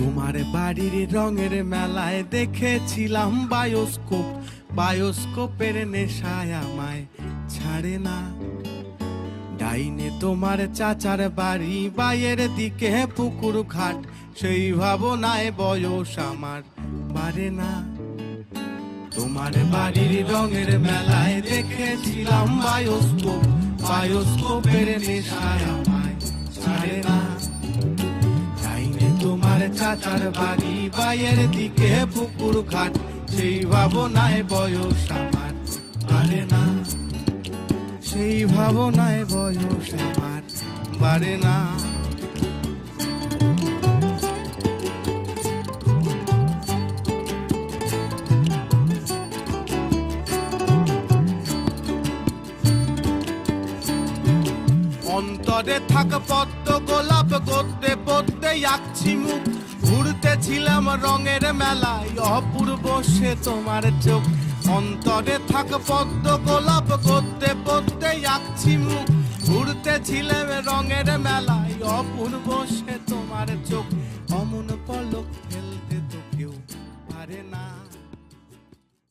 তোমার বাড়ির রঙের মেলায় দেখেছিলাম বায়োস্কোপ, বায়োস্কোপের নেশায় আমায় ছাড়ে না। ডাইনে তোমার চাচার বাড়ি, বাইয়ের দিকে পুকুর ঘাট, সেই ভাবনায় বয়স আমার বাড়ে না। তোমার বাড়ির রঙের মেলায় দেখেছিলাম বায়োস্কোপ, বায়োস্কোপের নেশায় আমায় ছাড়ে না। ডাইনে তোমার চাচার বাড়ি, বাইয়ের দিকে পুকুর ঘাট, সেই ভাবনায় বয়স আমার বাড়ে না। সেই ভাবনায় বয়স আমার বাড়ে না। অন্তরে থাক পদ্ম গোলাপ, গদ্যে পদ্মে আঁকছি মুখ, ঘুরতেছিলাম রঙের মেলায় অপূর্ব সে তোমার চোখ। অন্তরে থাক পদ্ম গোলাপ, গদ্যে পদ্মে আঁকছি মুখ, ঘুরতেছিলাম রঙের মেলায় অপূর্ব সে তোমার চোখ। অমন পলক ফেলতে তো কেউ পারে না।